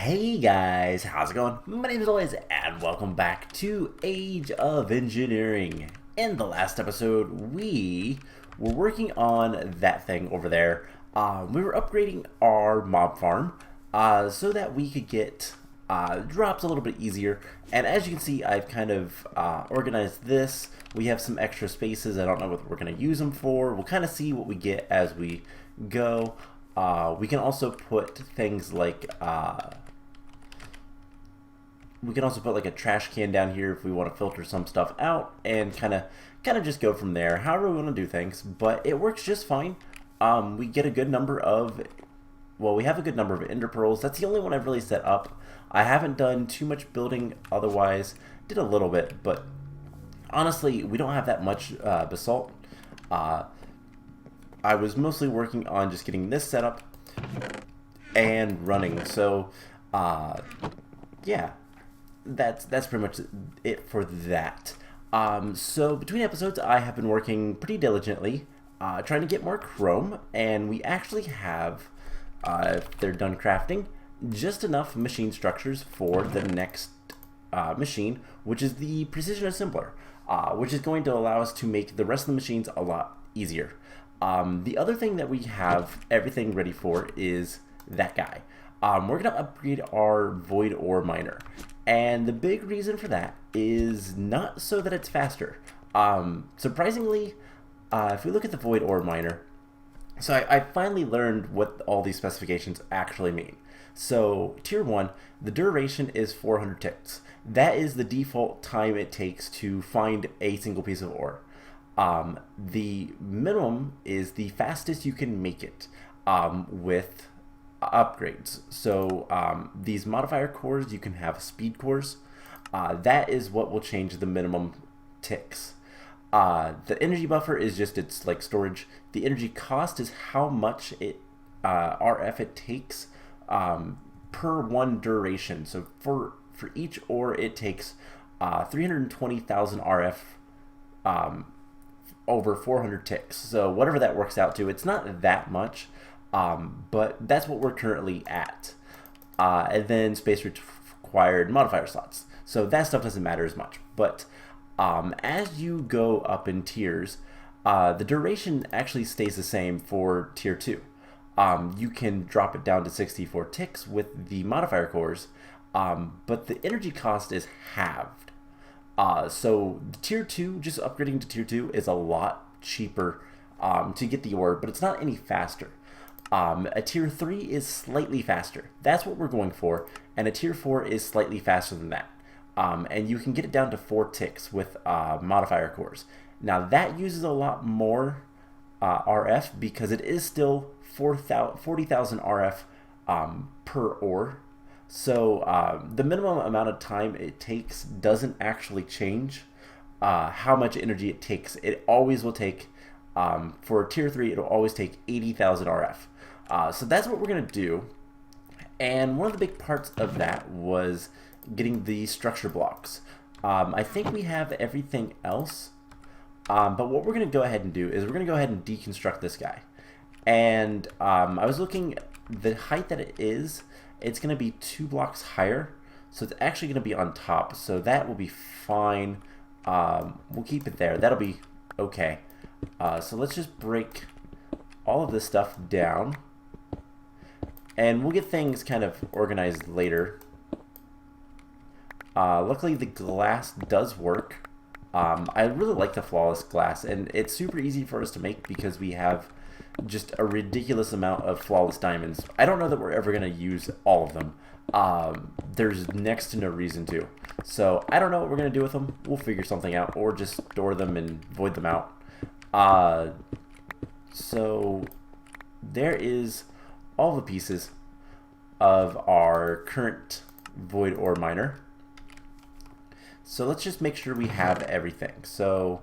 Hey guys, how's it going? My name is Elias and welcome back to Age of Engineering. In the last episode, we were working on that thing over there. We were upgrading our mob farm so that we could get drops a little bit easier. And as you can see, I've kind of organized this. We have some extra spaces. I don't know what we're going to use them for. We'll kind of see what we get as we go. We can also put things like a trash can down here if we want to filter some stuff out, and kind of just go from there. However we want to do things, but it works just fine. We get a good number of, we have a good number of ender pearls. That's the only one I've really set up. I haven't done too much building otherwise. Did a little bit, but honestly, we don't have that much basalt. I was mostly working on just getting this set up and running. So, yeah, that's pretty much it for that. So between episodes, I have been working pretty diligently, trying to get more chrome, and we actually have, if they're done crafting, just enough machine structures for the next machine, which is the precision assembler, which is going to allow us to make the rest of the machines a lot easier. The other thing that we have everything ready for is that guy. We're going to upgrade our void ore miner. And the big reason for that is not so that it's faster. Surprisingly, if we look at the void ore miner, so I finally learned what all these specifications actually mean. So tier 1, the duration is 400 ticks. That is the default time it takes to find a single piece of ore. The minimum is the fastest you can make it with upgrades. So these modifier cores, you can have speed cores. That is what will change the minimum ticks. The energy buffer is just its like storage. The energy cost is how much RF it takes per one duration. So for each ore, it takes 320,000 RF over 400 ticks. So whatever that works out to, it's not that much, but that's what we're currently at. And then space required modifier slots. So that stuff doesn't matter as much. But as you go up in tiers, the duration actually stays the same for tier 2. You can drop it down to 64 ticks with the modifier cores, but the energy cost is halved. So tier 2, just upgrading to tier 2 is a lot cheaper to get the ore, but it's not any faster. A tier 3 is slightly faster. That's what we're going for. And a tier 4 is slightly faster than that. And you can get it down to 4 ticks with modifier cores. Now that uses a lot more RF because it is still 40,000 RF per ore. So the minimum amount of time it takes doesn't actually change how much energy it takes. It always will take, for tier 3, it'll always take 80,000 RF. So that's what we're going to do. And one of the big parts of that was getting the structure blocks. I think we have everything else. But what we're going to go ahead and do is we're going to go ahead and deconstruct this guy. And I was looking, the height that it is, it's going to be 2 blocks higher, so it's actually going to be on top, so that will be fine. We'll keep it there. That'll be okay. So let's just break all of this stuff down, and we'll get things kind of organized later. Luckily, the glass does work. I really like the flawless glass, and it's super easy for us to make because we have just a ridiculous amount of flawless diamonds. I don't know that we're ever going to use all of them. There's next to no reason to. So I don't know what we're going to do with them. We'll figure something out, or just store them and void them out. So there is all the pieces of our current void ore miner. So let's just make sure we have everything. So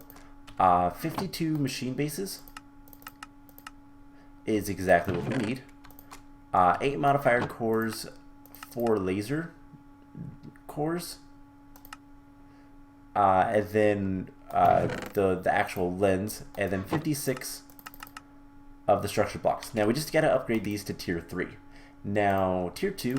52 machine bases is exactly what we need. 8 modifier cores, 4 laser cores, and then the actual lens, and then 56 of the structure blocks. Now we just got to upgrade these to tier 3. Now tier 2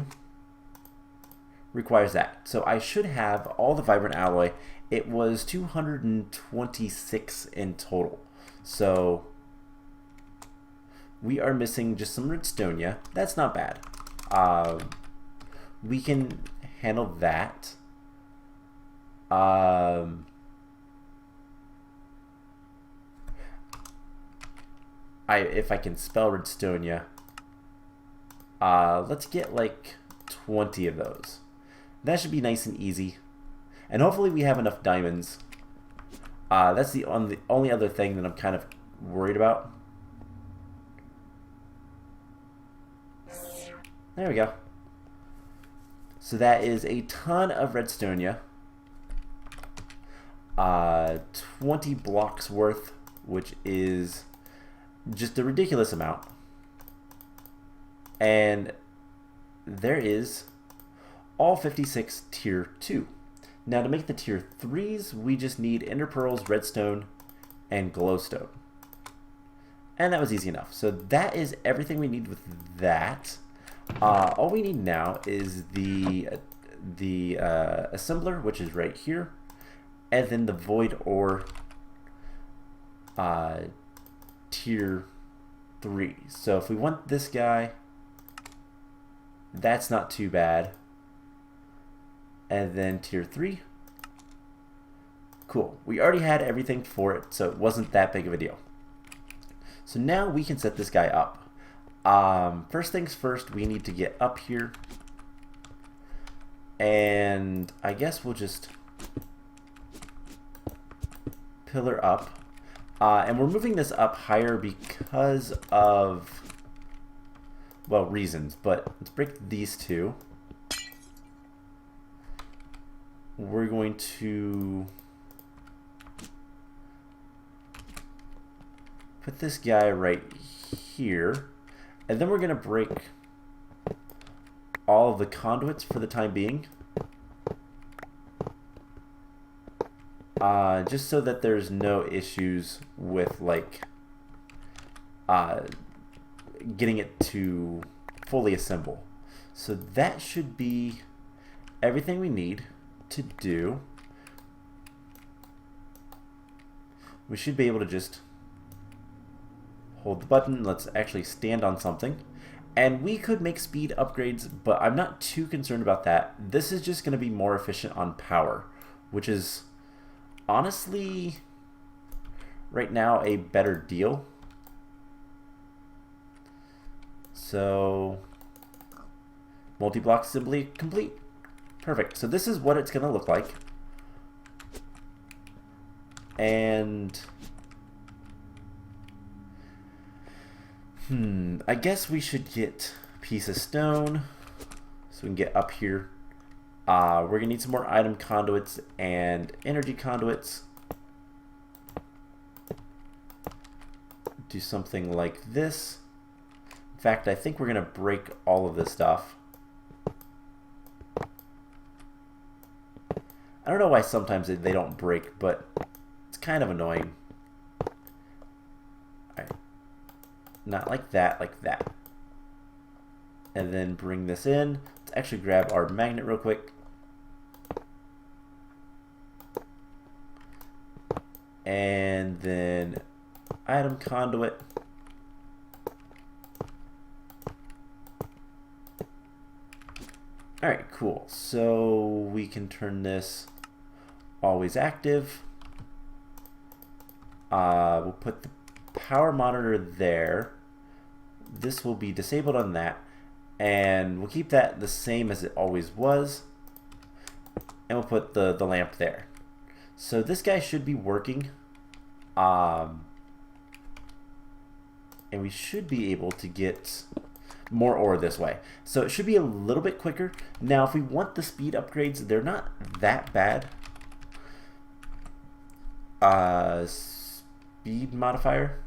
requires that. So I should have all the vibrant alloy. It was 226 in total. So we are missing just some redstonia. That's not bad. We can handle that. If I can spell redstonia, let's get like 20 of those. That should be nice and easy. And hopefully we have enough diamonds. That's the only other thing that I'm kind of worried about. There we go. So that is a ton of redstonia. 20 blocks worth, which is just a ridiculous amount. And there is all 56 tier 2. Now to make the tier 3s, we just need ender pearls, redstone, and glowstone. And that was easy enough. So that is everything we need with that. All we need now is the assembler, which is right here, and then the void ore tier 3. So if we want this guy, that's not too bad. And then tier 3. Cool. We already had everything for it, so it wasn't that big of a deal. So now we can set this guy up. First things first, we need to get up here. And I guess we'll just pillar up. And we're moving this up higher because of, well, reasons. But let's break these two. We're going to put this guy right here, and then we're going to break all of the conduits for the time being, just so that there's no issues with like getting it to fully assemble. So that should be everything we need to do. We should be able to just hold the button. Let's actually stand on something, and we could make speed upgrades, but I'm not too concerned about that. This is just going to be more efficient on power, which is honestly right now a better deal. So multi-block assembly complete. Perfect. So this is what it's going to look like. And I guess we should get a piece of stone so we can get up here. We're going to need some more item conduits and energy conduits. Do something like this. In fact, I think we're going to break all of this stuff. I don't know why sometimes they don't break, but it's kind of annoying. Alright. Not like that, like that. And then bring this in. Let's actually grab our magnet real quick. And then item conduit. Alright, cool. So we can turn this always active. We'll put the power monitor there. This will be disabled on that. And we'll keep that the same as it always was. And we'll put the lamp there. So this guy should be working. And we should be able to get more ore this way. So it should be a little bit quicker. Now if we want the speed upgrades, they're not that bad. Speed modifier.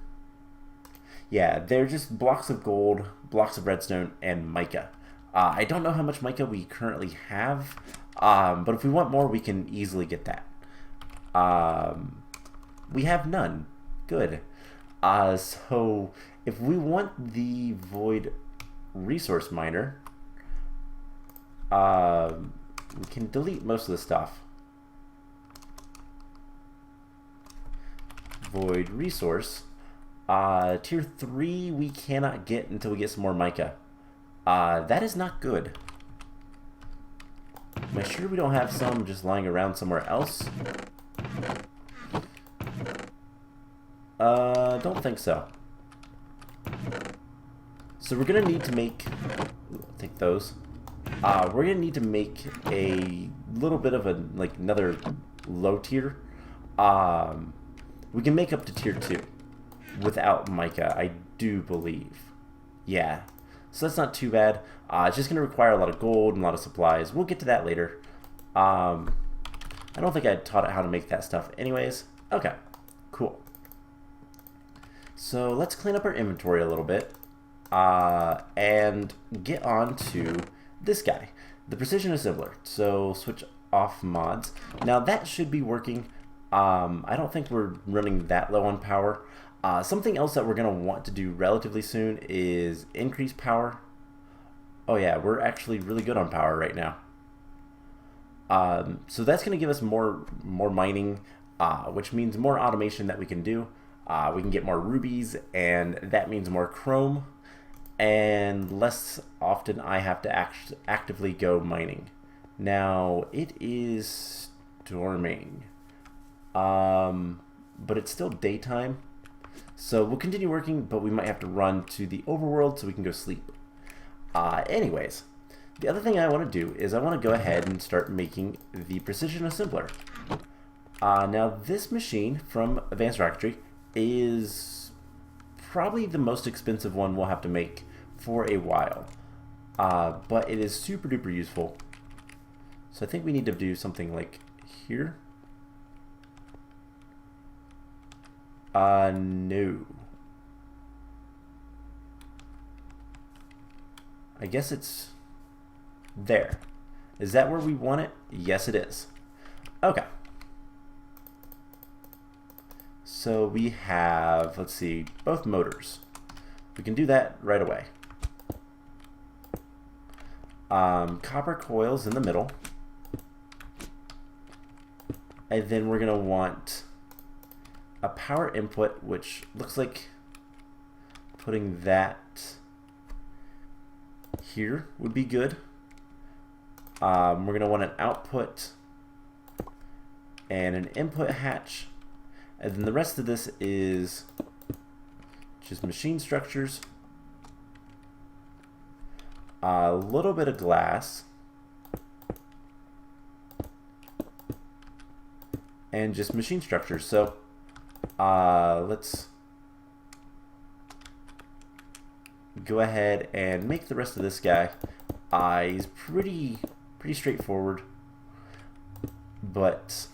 Yeah, they're just blocks of gold, blocks of redstone, and mica. I don't know how much mica we currently have, but if we want more, we can easily get that. We have none. Good. So if we want the void resource miner, we can delete most of the stuff. Void resource. Tier 3 we cannot get until we get some more mica. That is not good. Am I sure we don't have some just lying around somewhere else? Don't think so. So we're gonna need to make, take those. We're gonna need to make a little bit of a, like, another low tier. We can make up to tier 2 without mica, I do believe. Yeah, so that's not too bad. It's just gonna require a lot of gold and a lot of supplies. We'll get to that later. I don't think I taught it how to make that stuff anyways. Okay, cool. So let's clean up our inventory a little bit and get on to this guy, the precision assembler. So switch off mods. Now that should be working. I don't think we're running that low on power. Something else that we're going to want to do relatively soon is increase power. Oh yeah, we're actually really good on power right now. So that's going to give us more mining, which means more automation that we can do. We can get more rubies, and that means more chrome, and less often I have to actively go mining. Now, it is storming, but it's still daytime, so we'll continue working, but we might have to run to the overworld so we can go sleep. Anyways, the other thing I want to do is I want to go ahead and start making the precision assembler. Now, this machine from Advanced Rocketry is probably the most expensive one we'll have to make for a while, but it is super duper useful. So I think we need to do something like here. No. I guess it's there. Is that where we want it? Yes, it is. Okay. So we have, let's see, both motors. We can do that right away. Copper coils in the middle. And then we're going to want a power input, which looks like putting that here would be good. We're going to want an output and an input hatch. And then the rest of this is just machine structures, a little bit of glass, and just machine structures. So let's go ahead and make the rest of this guy. He's pretty straightforward, but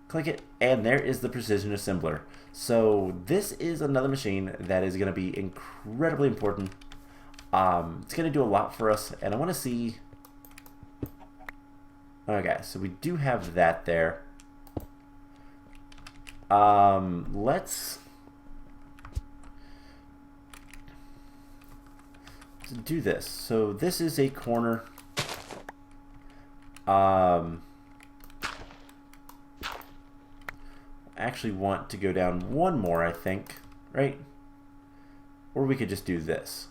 click it, and there is the precision assembler. So this is another machine that is going to be incredibly important. It's going to do a lot for us, and I want to see. Okay, so we do have that there. Let's do this. So this is a corner. Actually want to go down one more, I think, right? Or we could just do this.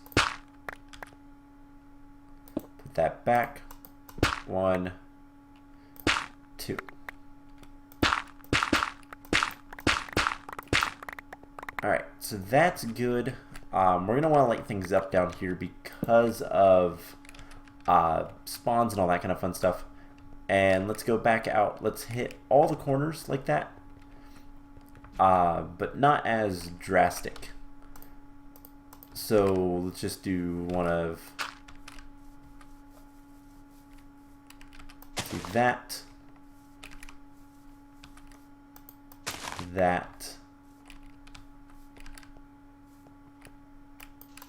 Put that back. 1, 2. Alright, so that's good. We're going to want to light things up down here because of spawns and all that kind of fun stuff. And let's go back out. Let's hit all the corners like that. But not as drastic. So let's just do one of that, that,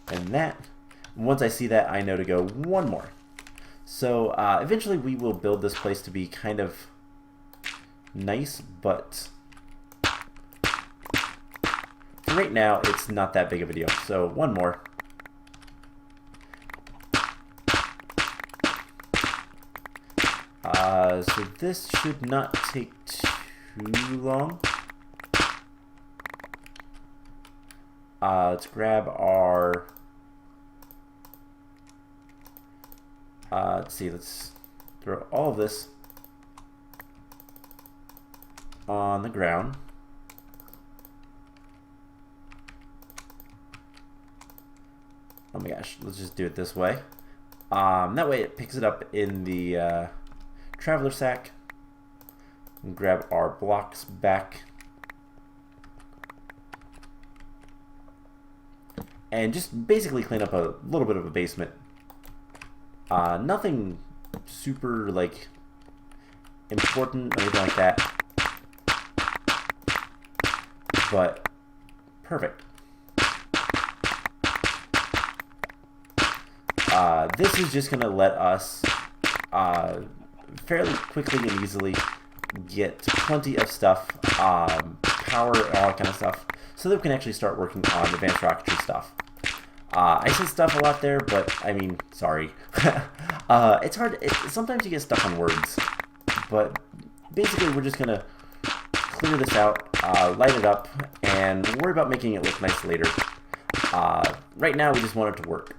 and that. Once I see that, I know to go one more. So eventually we will build this place to be kind of nice, but for right now it's not that big of a deal. So one more. So this should not take too long. Let's grab our... let's see, let's throw all of this on the ground. Oh my gosh, let's just do it this way. That way it picks it up in the traveler sack. And grab our blocks back. And just basically clean up a little bit of a basement. Nothing super like important or anything like that. But perfect. This is just going to let us fairly quickly and easily get plenty of stuff, power, all that kind of stuff, so that we can actually start working on Advanced Rocketry stuff. I said stuff a lot there, but I mean, sorry. It's hard. Sometimes you get stuck on words, but basically we're just going to clear this out, light it up, and worry about making it look nice later. Right now we just want it to work.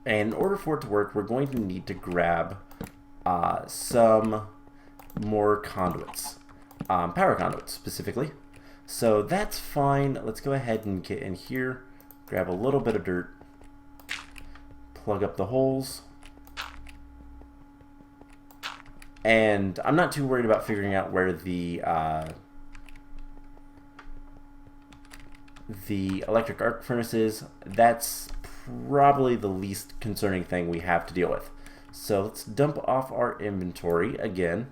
And in order for it to work, we're going to need to grab some more conduits, power conduits specifically. So that's fine. Let's go ahead and get in here, grab a little bit of dirt, plug up the holes. And I'm not too worried about figuring out where the electric arc furnace is. That's probably the least concerning thing we have to deal with. So let's dump off our inventory again.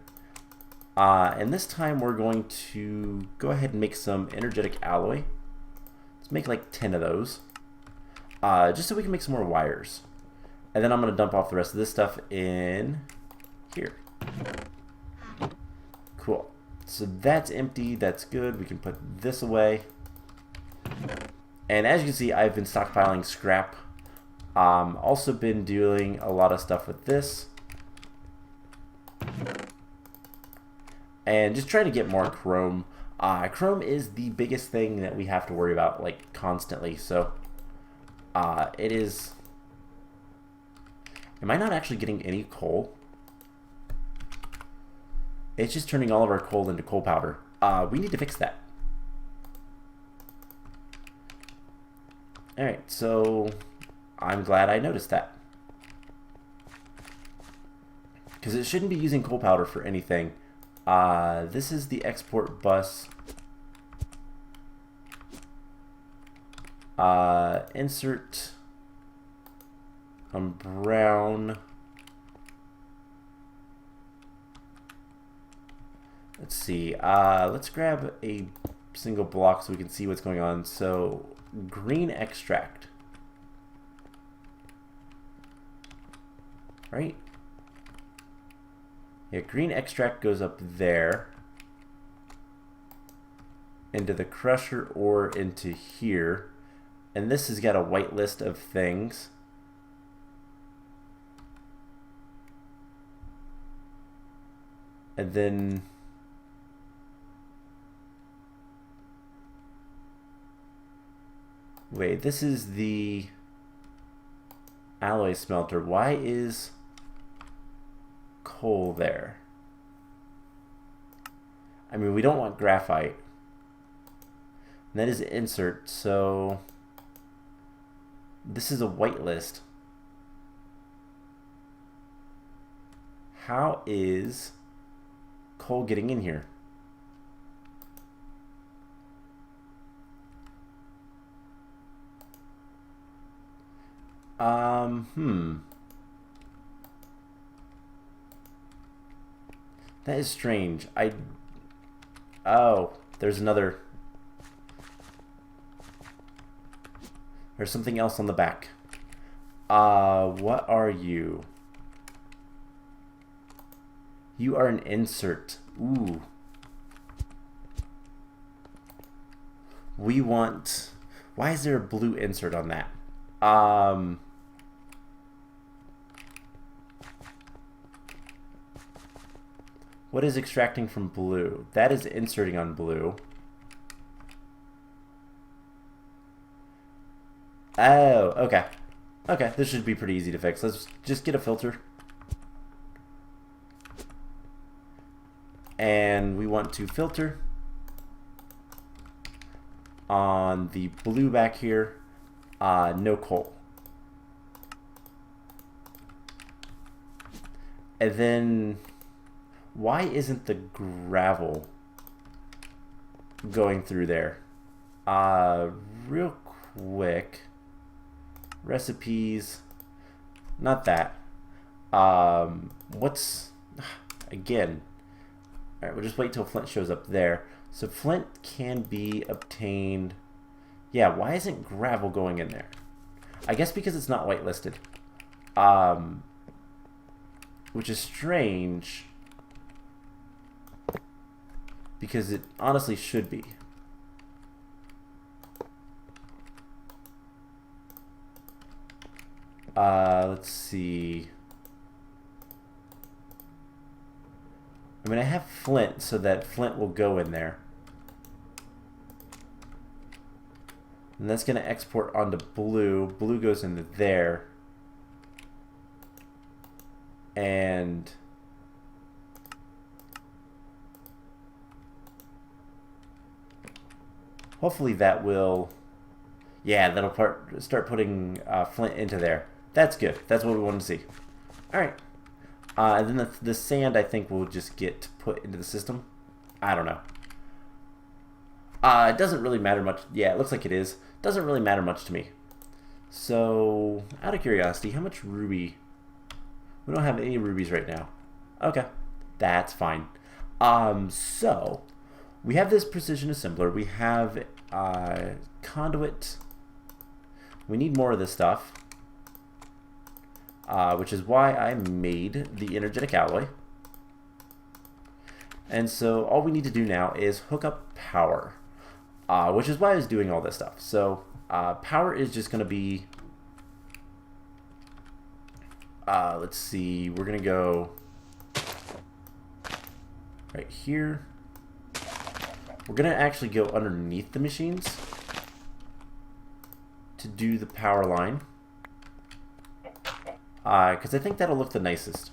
And this time we're going to go ahead and make some energetic alloy. Let's make like 10 of those. Just so we can make some more wires. And then I'm going to dump off the rest of this stuff in here. Cool. So that's empty. That's good. We can put this away. And as you can see, I've been stockpiling scrap. Also been doing a lot of stuff with this. And just trying to get more chrome. Chrome is the biggest thing that we have to worry about, like, constantly. So, it is... Am I not actually getting any coal? It's just turning all of our coal into coal powder. We need to fix that. Alright, so I'm glad I noticed that. Because it shouldn't be using coal powder for anything. This is the export bus. Insert brown. Let's see. Let's grab a single block so we can see what's going on. So green extract, right? Yeah, green extract goes up there into the crusher or into here, and this has got a white list of things. And then wait, this is the alloy smelter. Why is coal there? I mean, we don't want graphite. And that is insert, so this is a whitelist. How is coal getting in here? That is strange. Oh, there's another. There's something else on the back. What are you? You are an insert. Ooh. We want... Why is there a blue insert on that? What is extracting from blue? That is inserting on blue. Oh, okay. Okay, this should be pretty easy to fix. Let's just get a filter. And we want to filter on the blue back here, no coal. And then, why isn't the gravel going through there? Real quick, recipes, not that. What's, again, all right, we'll just wait till flint shows up there. So flint can be obtained. Yeah, why isn't gravel going in there? I guess because it's not whitelisted. Which is strange. Because it honestly should be. Let's see. I mean, I have flint, so that flint will go in there. And that's going to export onto blue. Blue goes into there. And hopefully that will, yeah, that'll start putting flint into there. That's good. That's what we want to see. All right. And then the sand, I think, will just get put into the system. I don't know. It doesn't really matter much. Yeah, it looks like it is. Doesn't really matter much to me. So, out of curiosity, how much ruby? We don't have any rubies right now. Okay, that's fine. So, we have this precision assembler. We have conduit. We need more of this stuff. Which is why I made the energetic alloy. And so all we need to do now is hook up power, which is why I was doing all this stuff. So power is just going to be, let's see, we're going to go right here. We're going to actually go underneath the machines to do the power line. Because I think that'll look the nicest.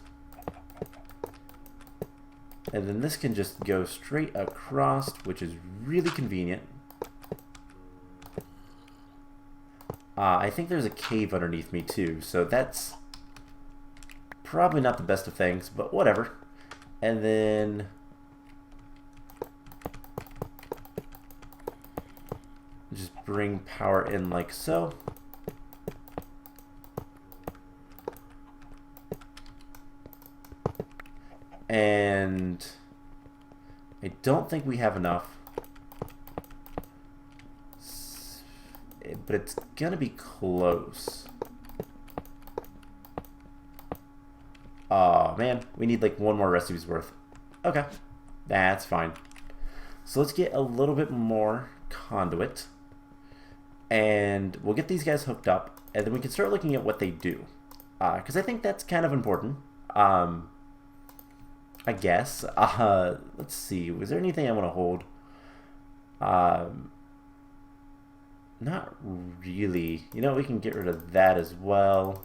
And then this can just go straight across, which is really convenient. I think there's a cave underneath me too, so that's probably not the best of things, but whatever. And then just bring power in like so. And I don't think we have enough, but it's gonna be close. Oh man, we need like one more recipe's worth. Okay, that's fine. So let's get a little bit more conduit, and we'll get these guys hooked up, and then we can start looking at what they do, because I think that's kind of important. I guess. Let's see. Was there anything I want to hold? Not really. You know, we can get rid of that as well.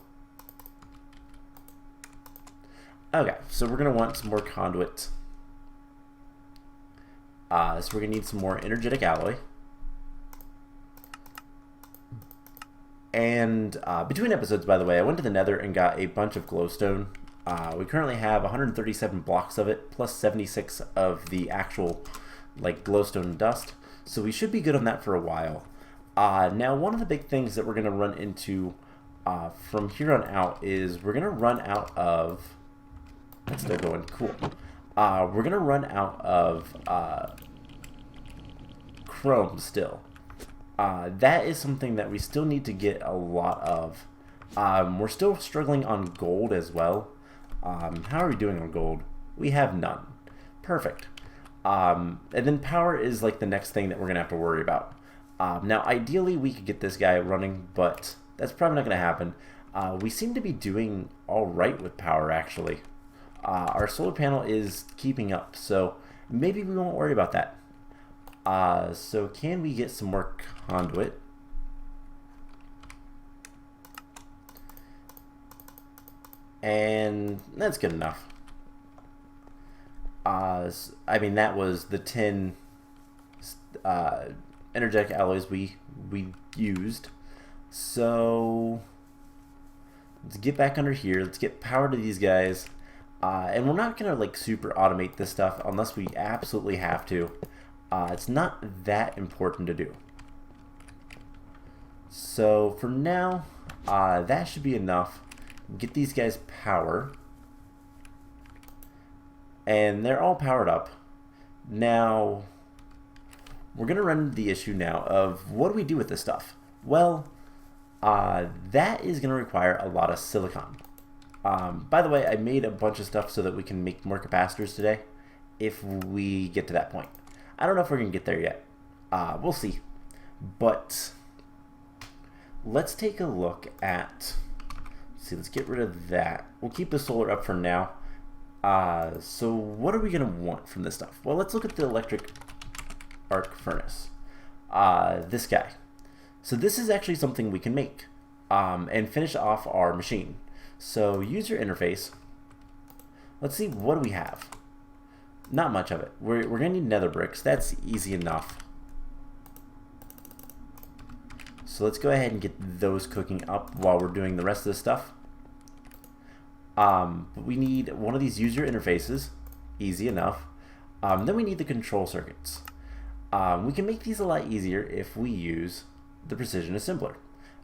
Okay, so we're going to want some more conduit. So we're going to need some more energetic alloy. And between episodes, by the way, I went to the Nether and got a bunch of glowstone. We currently have 137 blocks of it, plus 76 of the actual like glowstone dust. So we should be good on that for a while. Now, one of the big things that we're going to run into from here on out is we're going to run out of... That's still going. Cool. We're going to run out of chrome still. That is something that we still need to get a lot of. We're still struggling on gold as well. How are we doing on gold? We have none. Perfect. And then power is like the next thing that we're going to have to worry about. Now, ideally, we could get this guy running, but that's probably not going to happen. We seem to be doing all right with power, actually. Our solar panel is keeping up, so maybe we won't worry about that. So can we get some more conduit? And that's good enough. I mean, that was the 10 energetic alloys we used. So let's get back under here. Let's get power to these guys. And we're not gonna like super automate this stuff unless we absolutely have to. It's not that important to do. So for now, that should be enough. Get these guys power. And they're all powered up. Now, we're going to run into the issue now of what do we do with this stuff? Well, that is going to require a lot of silicon. By the way, I made a bunch of stuff so that we can make more capacitors today if we get to that point. I don't know if we're going to get there yet. We'll see. But let's take a look at... let's get rid of that. We'll keep the solar up for now. So what are we going to want from this stuff? Well, let's look at the electric arc furnace. This guy. So this is actually something we can make and finish off our machine. So user interface. Let's see, what do we have? Not much of it. We're going to need nether bricks. That's easy enough. So let's go ahead and get those cooking up while we're doing the rest of the stuff. But we need one of these user interfaces. Easy enough. Then we need the control circuits. We can make these a lot easier if we use the precision assembler.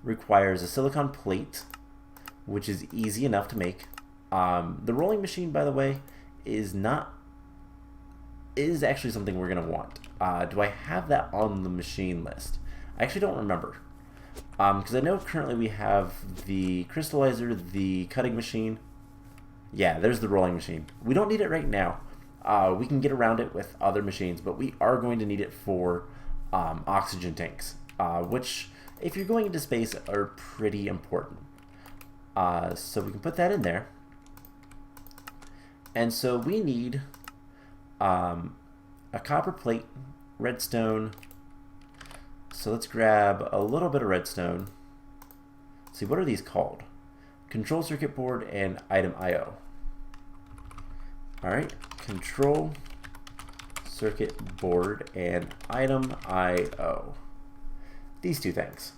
Requires a silicon plate, which is easy enough to make. The rolling machine, by the way, is actually something we're going to want. Do I have that on the machine list? I actually don't remember. Because I know currently we have the crystallizer, the cutting machine. Yeah, there's the rolling machine. We don't need it right now. We can get around it with other machines, but we are going to need it for oxygen tanks, which, if you're going into space, are pretty important. So we can put that in there. And so we need a copper plate, redstone. So let's grab a little bit of redstone. Let's see, what are these called? Control circuit board and item IO. Alright, control circuit board and item IO. These two things.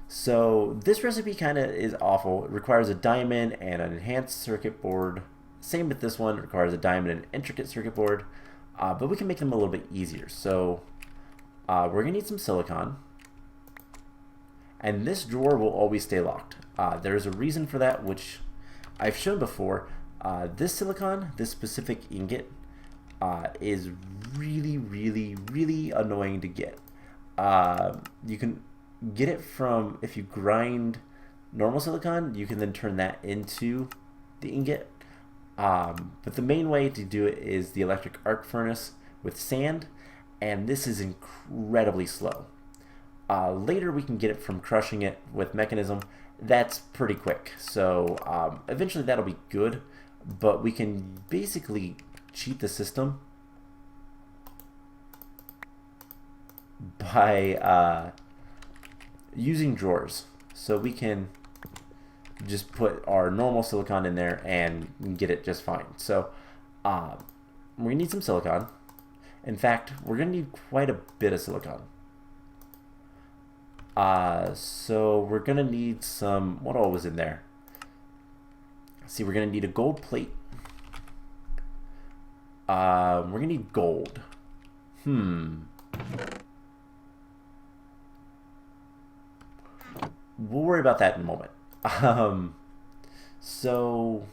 So this recipe kind of is awful. It requires a diamond and an enhanced circuit board. Same with this one, it requires a diamond and an intricate circuit board. But we can make them a little bit easier. So we're going to need some silicon. And this drawer will always stay locked. There's a reason for that, which I've shown before. This silicon, this specific ingot, is really, really, really annoying to get. You can get it from, if you grind normal silicon, you can then turn that into the ingot. But the main way to do it is the electric arc furnace with sand, and this is incredibly slow. Later we can get it from crushing it with mechanism. That's pretty quick. So eventually that'll be good, but we can basically cheat the system by using drawers. So we can just put our normal silicon in there and get it just fine. So we're gonna need some silicon. In fact, we're gonna need quite a bit of silicon. So we're gonna need some, what all was in there? See, we're gonna need a gold plate. We're gonna need gold. We'll worry about that in a moment. So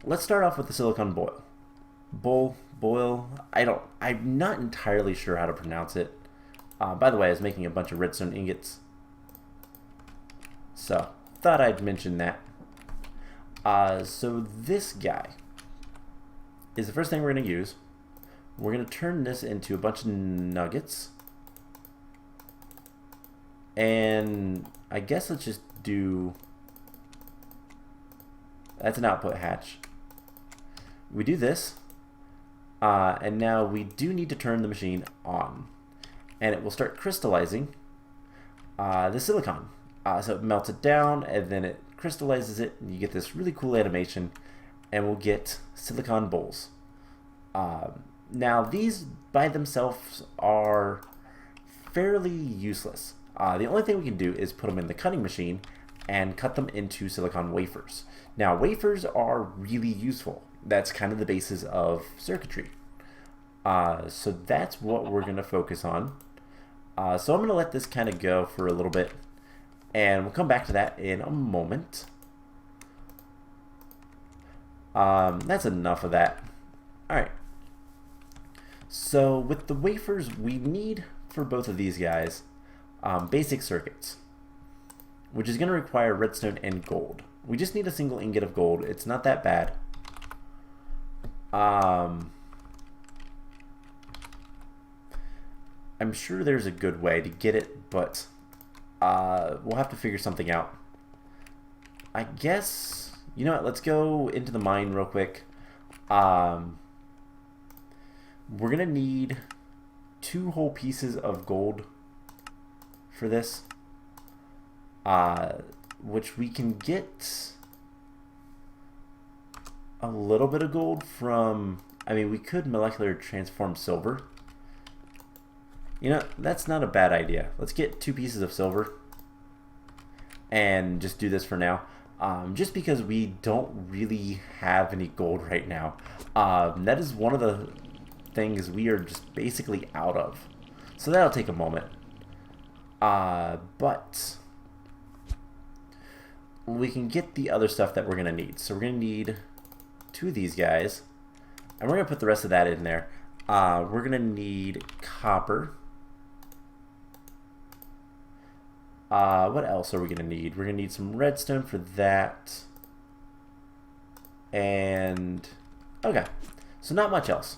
let's start off with the silicon boil. Boil. I'm not entirely sure how to pronounce it. By the way, I was making a bunch of redstone ingots, so thought I'd mention that. So this guy is the first thing we're going to use. We're going to turn this into a bunch of nuggets, and I guess let's just do, that's an output hatch. we do this, and now we do need to turn the machine on, and it will start crystallizing the silicon. So it melts it down, and then it crystallizes it, and you get this really cool animation, and we'll get silicon bowls. Now these by themselves are fairly useless. The only thing we can do is put them in the cutting machine and cut them into silicon wafers. Now wafers are really useful. That's kind of the basis of circuitry. So that's what we're going to focus on. So I'm going to let this kind of go for a little bit, and we'll come back to that in a moment. That's enough of that. Alright. So with the wafers, we need, for both of these guys, basic circuits, which is going to require redstone and gold. We just need a single ingot of gold. It's not that bad. I'm sure there's a good way to get it, but we'll have to figure something out. I guess, you know what, let's go into the mine real quick. We're going to need 2 whole pieces of gold for this, which we can get a little bit of gold from, I mean, we could molecular transform silver. You know, that's not a bad idea. Let's get 2 pieces of silver and just do this for now. Just because we don't really have any gold right now. That is one of the things we are just basically out of. So that'll take a moment. But we can get the other stuff that we're going to need. So we're going to need 2 of these guys. And we're going to put the rest of that in there. We're going to need copper. What else are we going to need? We're going to need some redstone for that. And okay, so not much else.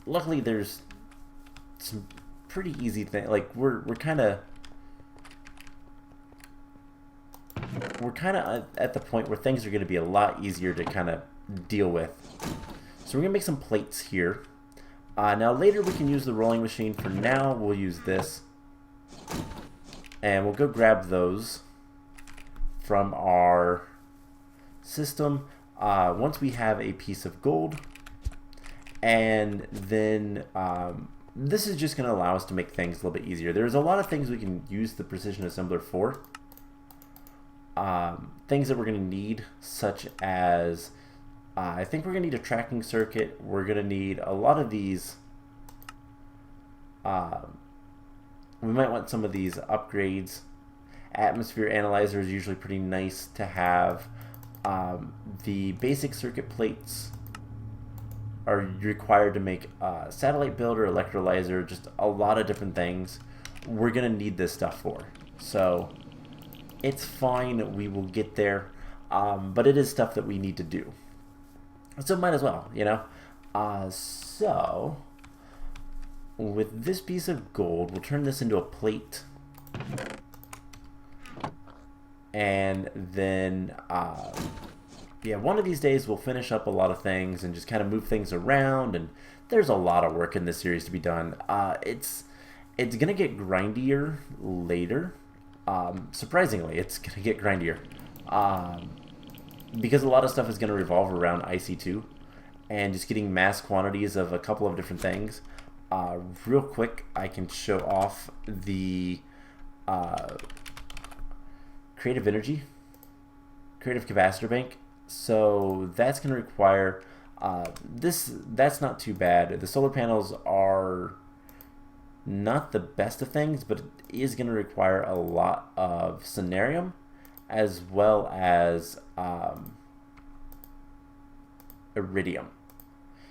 Luckily there's some pretty easy things. Like we're kind of at the point where things are going to be a lot easier to kind of deal with. So we're going to make some plates here. Now later we can use the rolling machine. For now we'll use this. And we'll go grab those from our system once we have a piece of gold. And then this is just going to allow us to make things a little bit easier. There's a lot of things we can use the precision assembler for. Things that we're going to need, such as I think we're going to need a tracking circuit. We're going to need a lot of these. We might want some of these upgrades. Atmosphere analyzer is usually pretty nice to have. The basic circuit plates are required to make satellite builder, electrolyzer, just a lot of different things we're going to need this stuff for. So it's fine, we will get there, but it is stuff that we need to do. So might as well, you know. So with this piece of gold, we'll turn this into a plate. And then, yeah, one of these days we'll finish up a lot of things and just kind of move things around. And there's a lot of work in this series to be done. It's going to get grindier later. Surprisingly, it's going to get grindier. Because a lot of stuff is going to revolve around IC2. And just getting mass quantities of a couple of different things. Real quick, I can show off the creative capacitor bank. So that's going to require that's not too bad. The solar panels are not the best of things, but it is going to require a lot of scenarium as well as iridium.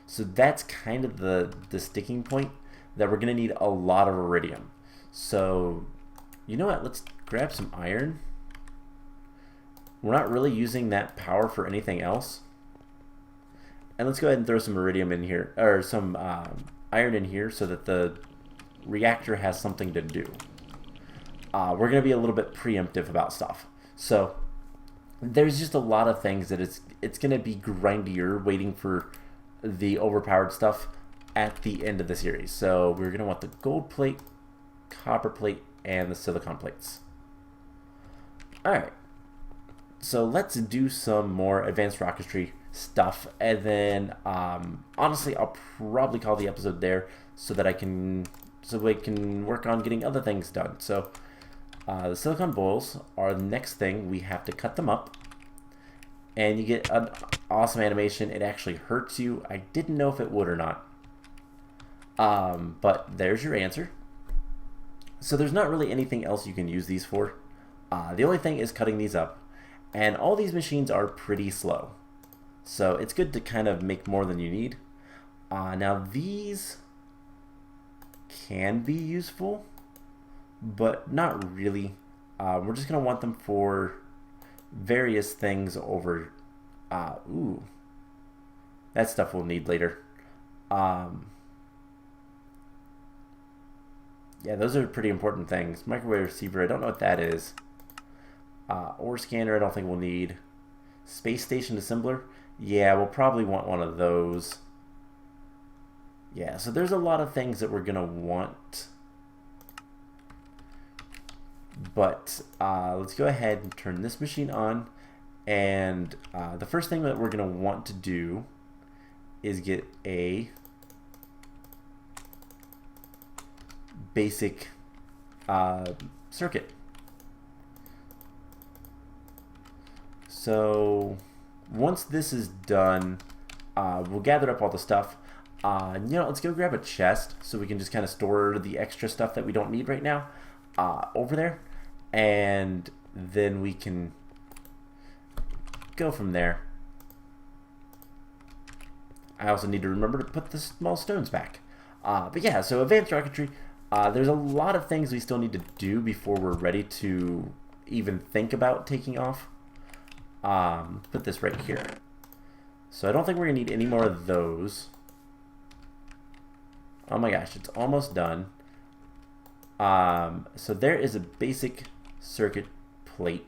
So that's kind of the sticking point, that we're going to need a lot of iridium. So, you know what? Let's grab some iron. We're not really using that power for anything else. And let's go ahead and throw some iridium in here, or some iron in here, so that the reactor has something to do. We're going to be a little bit preemptive about stuff. So, there's just a lot of things that it's going to be grindier waiting for the overpowered stuff at the end of the series. So we're going to want the gold plate, copper plate, and the silicon plates. Alright, so let's do some more advanced rocketry stuff, and then honestly I'll probably call the episode there so that we can work on getting other things done. So the silicon bowls are the next thing. We have to cut them up, and you get an awesome animation. It actually hurts you. I didn't know if it would or not, but there's your answer. So there's not really anything else you can use these for. The only thing is cutting these up, and all these machines are pretty slow, so it's good to kind of make more than you need. Now these can be useful, but not really. We're just going to want them for various things over... ooh. That stuff we'll need later. Yeah, those are pretty important things. Microwave receiver, I don't know what that is. Ore scanner, I don't think we'll need. Space station assembler, yeah, we'll probably want one of those. Yeah, so there's a lot of things that we're going to want. But let's go ahead and turn this machine on. And the first thing that we're going to want to do is get a basic circuit. So once this is done, we'll gather up all the stuff. Let's go grab a chest so we can just kind of store the extra stuff that we don't need right now over there, and then we can go from there. I also need to remember to put the small stones back. But yeah, so advanced rocketry, there's a lot of things we still need to do before we're ready to even think about taking off. Put this right here. So I don't think we're gonna need any more of those. Oh my gosh, it's almost done. So there is a basic circuit plate,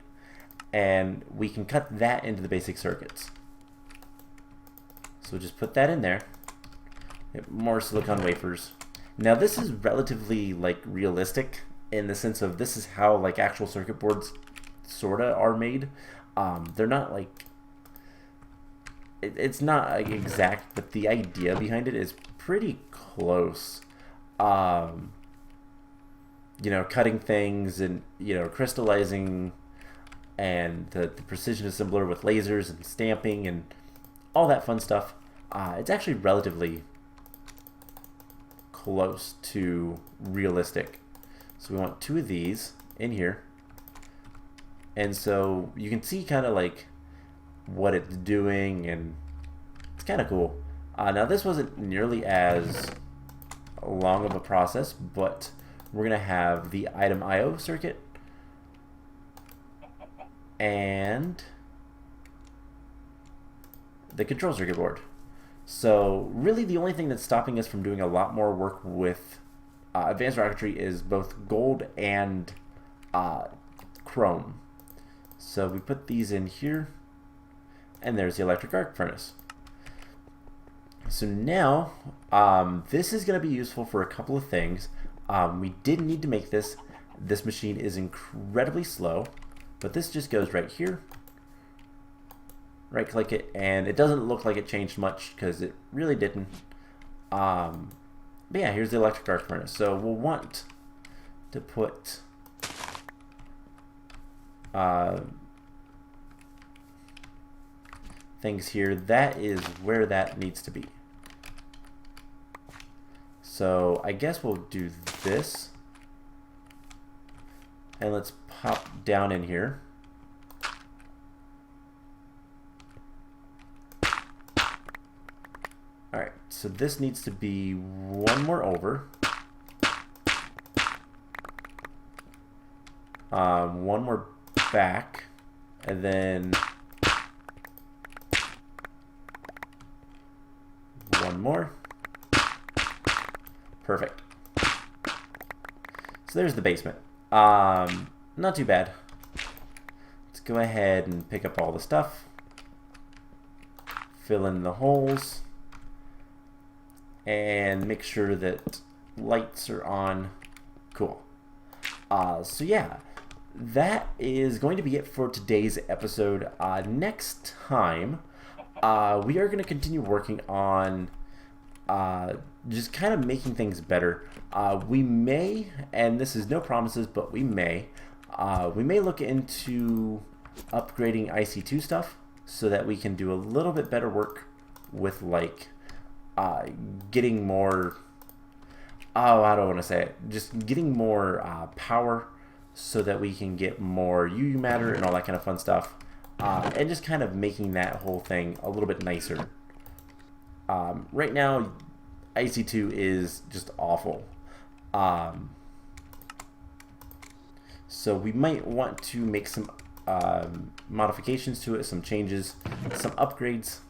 and we can cut that into the basic circuits. So just put that in there. Get more silicon wafers. Now this is relatively realistic in the sense of this is how actual circuit boards sorta are made. They're not it's not exact, but the idea behind it is pretty close. Cutting things and crystallizing, and the precision assembler with lasers and stamping and all that fun stuff. It's actually relatively close to realistic. So we want 2 of these in here. And so you can see kind of what it's doing, and it's kind of cool. Now this wasn't nearly as long of a process, but we're going to have the item IO circuit and the control circuit board. So really the only thing that's stopping us from doing a lot more work with advanced rocketry is both gold and chrome. So we put these in here, and there's the electric arc furnace. So now this is going to be useful for a couple of things. We didn't need to make this. This machine is incredibly slow, but this just goes right here. Right click it, and it doesn't look like it changed much because it really didn't. But yeah, here's the electric arc furnace. So we'll want to put things here. That is where that needs to be. So I guess we'll do this, and let's pop down in here. Alright, so this needs to be one more over. One more back, and then one more. Perfect. So there's the basement. Not too bad. Let's go ahead and pick up all the stuff, fill in the holes, and make sure that lights are on. Cool. So yeah, that is going to be it for today's episode. Next time, we are going to continue working on just kind of making things better. We may, and this is no promises, but we may look into upgrading IC2 stuff so that we can do a little bit better work with like getting more, I don't want to say it, just getting more power so that we can get more UU matter and all that kind of fun stuff, and just kind of making that whole thing a little bit nicer. Right now, IC2 is just awful. So we might want to make some modifications to it, some changes, some upgrades,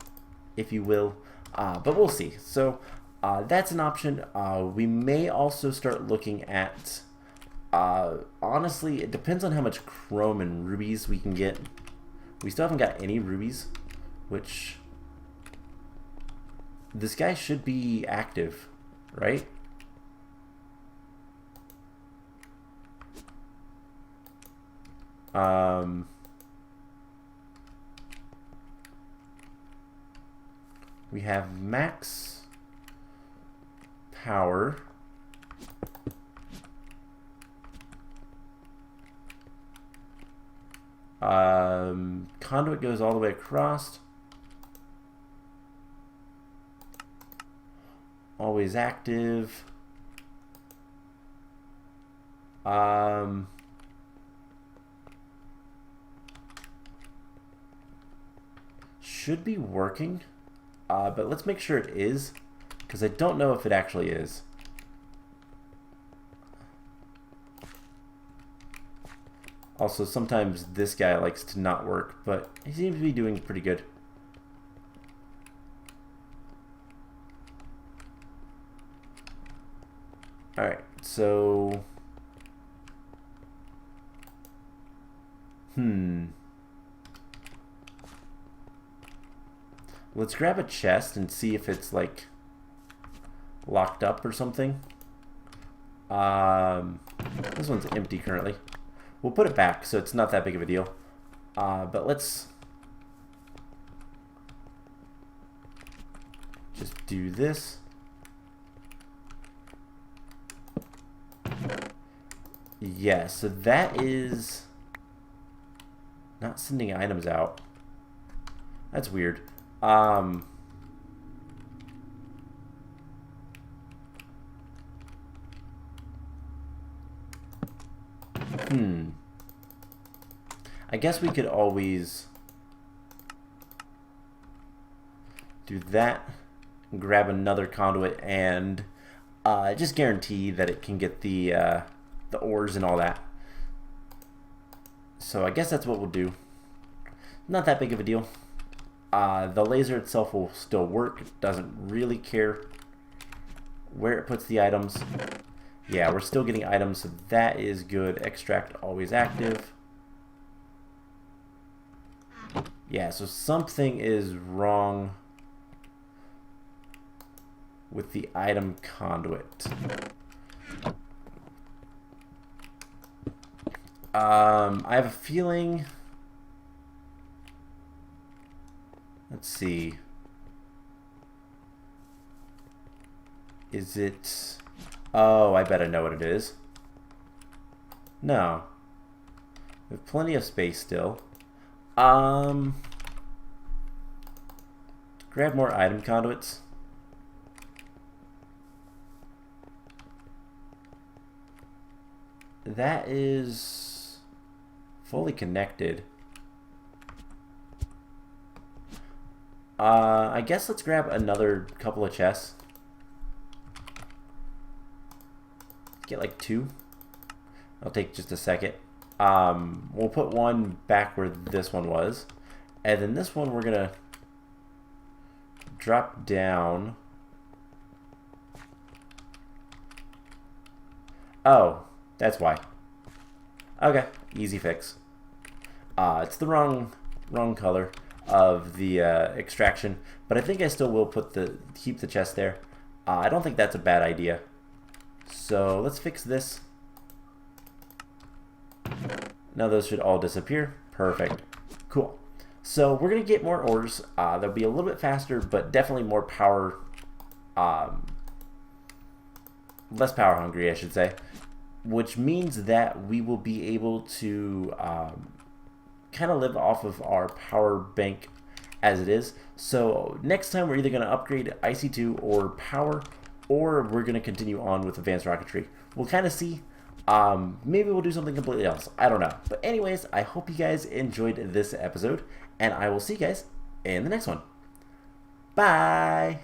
if you will, but we'll see. So that's an option. We may also start looking at, honestly, it depends on how much chrome and rubies we can get. We still haven't got any rubies, which this guy should be active, right? We have max power. Conduit goes all the way across. Always active. Should be working, but let's make sure it is, because I don't know if it actually is. Also, sometimes this guy likes to not work, but he seems to be doing pretty good. Alright, so let's grab a chest and see if it's like locked up or something. This one's empty currently. We'll put it back so it's not that big of a deal. But let's just do this. Yeah, so that is not sending items out. That's weird. I guess we could always do that, grab another conduit, and just guarantee that it can get the ores and all that. So I guess that's what we'll do. Not that big of a deal. The laser itself will still work. It doesn't really care where it puts the items. Yeah, we're still getting items, so that is good. Extract always active. Yeah, so something is wrong with the item conduit. I have a feeling. Let's see. Is it? Oh, I bet I know what it is. No. We have plenty of space still. Grab more item conduits. That is fully connected. I guess let's grab another couple of chests. Get like 2. I'll take just a second. We'll put one back where this one was, and then this one we're gonna drop down. Oh, that's why. Okay, easy fix. It's the wrong color of the extraction, but I think I still will keep the chest there. I don't think that's a bad idea. So let's fix this. Now those should all disappear. Perfect. Cool. So we're going to get more ores. They'll be a little bit faster, but definitely more power, less power hungry, I should say. Which means that we will be able to kind of live off of our power bank as it is. So next time we're either going to upgrade IC2 or power, or we're going to continue on with Advanced Rocketry. We'll kind of see. Maybe we'll do something completely else. I don't know. But anyways, I hope you guys enjoyed this episode, and I will see you guys in the next one. Bye!